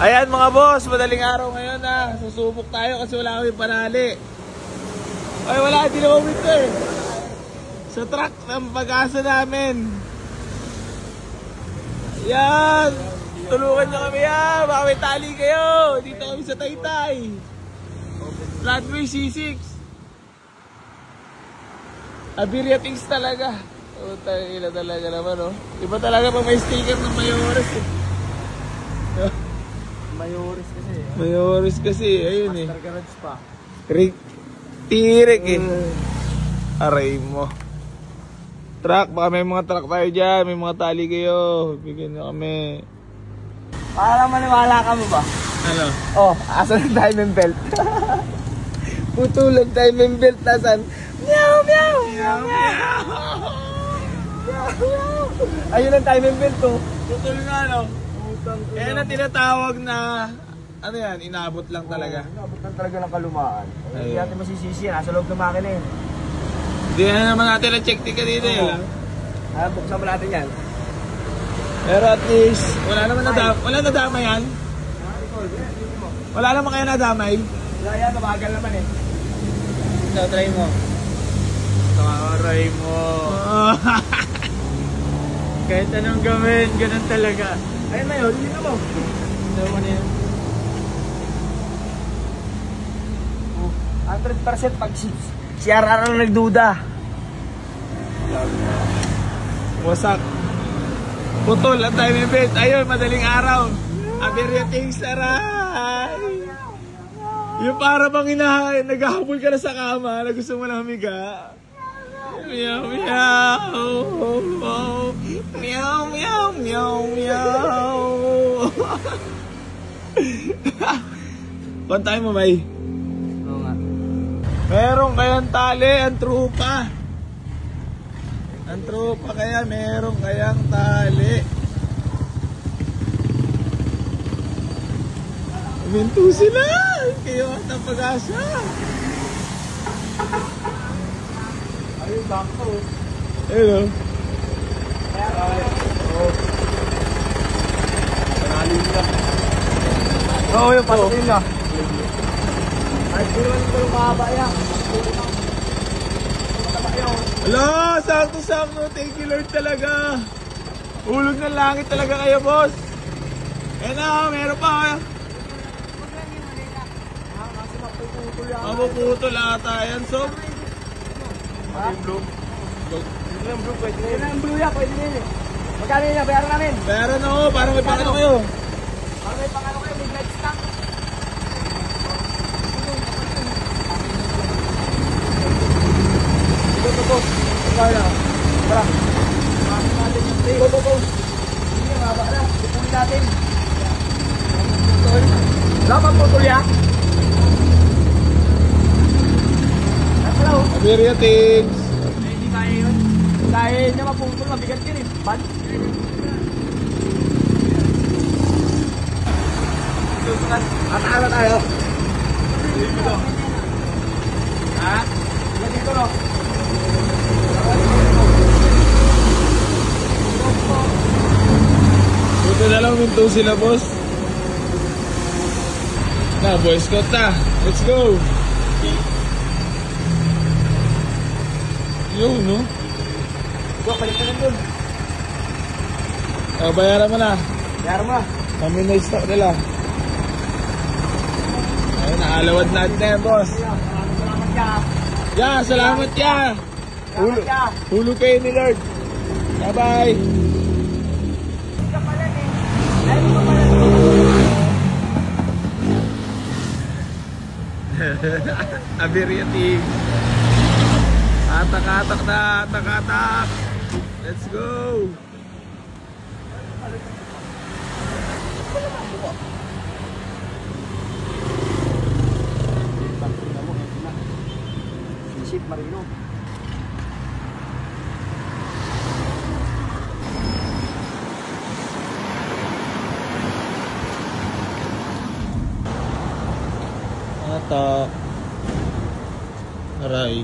Ayan mga boss, madaling araw ngayon na. Susubok tayo kasi wala kami panali. Ay wala, hindi naman winter. Sa truck ng pag-asa namin. Yan. Tulungan nyo kami yan. Baka may tali kayo. Dito kami sa Taytay. Flatway C6. Abiria things talaga. Utang ina talaga naman, oh. Iba talaga pag may sticker ng Mayores, eh. Mayores kasi. Mayores kasi, ayun eh. Master Garage pa. Tirek eh. Aray mo. Truck, baka may mga truck tayo dyan. May mga tali kayo. Bigyan nyo kami. Para maniwala ka mo ba? Ano? Oh, asan ang diamond belt? Putulog diamond belt, nasan? Meow, meow! Meow, meow! Ayun ang diamond belt, oh. Putol nga, no? Yan ang tinatawag na, ano yan, inabot lang talaga. Inabot lang talaga ng kalumaan. Hindi ayun natin masisisi, nasa loob ng makina yun. Hindi na naman natin na-check tika dito, eh. Buksan mo natin yan. Pero at least, wala naman wala nadama yan. Wala naman kayo nadamay. Wala yan, mabagal naman eh. So, try mo. Taray mo. Kahit anong gawin, ganun talaga. Ayun na yun, dito mo. Dito na yun. 100% pag si RR ang nagduda. Wasak. Putol ang time event. Ayun, madaling araw. Abiria things, aray. Yung para bang naghahabol ka na sa kama na gusto mo na humiga. Meow, meow. Meow, meow, meow, meow. Kung tayo mo, May? Oo nga. Meron kayang tali ang trupa. Ang trupa kaya meron kayang tali. Uminto sila. Kayo at ang pag-asa. Ayun, bangko. Ayun, oh. Panalin nila. Oo, yung pasakin nila. Ay, dinuan ko yung mahaba yan. Hello, sakto-sakto. Thank you Lord talaga. Hulog ng langit talaga kayo, boss. Ayan na, meron pa. Mapuputol ata yan, so. Blue. Yung blue, pwede na yun. Yung blue yan, pwede na yun eh. Magkano yun, bayaran namin. Bayaran ako, parang may pangano kayo. Parang may pangano kayo, midnight stock. Go. Tara. Go. Sige, mababa na. Tupunin natin. Dapat putol ya. Hello. Abiria things. Hindi kaya yun. Dahil niya maputol, mabigat yun eh. Bad. Atara tayo. Dito. Ha? Dito no. Buto na lang minto sila, boss. Na, Boy Scout na. Let's go. Yo, no? Go, balik ka lang dun. Bayaran mo na. Bayaran mo na. Kami na stock nila. Ayun, naalawad natin na yan, boss. Salamat ka. Yeah, salamat ya. Salamat ka. Hulog kayo ni Lord. Bye-bye. Ka pala eh. Ayaw mo pala. Abiria team. Atak-atak na, atak-atak. Let's go. Ship Marino. Atak. Aray.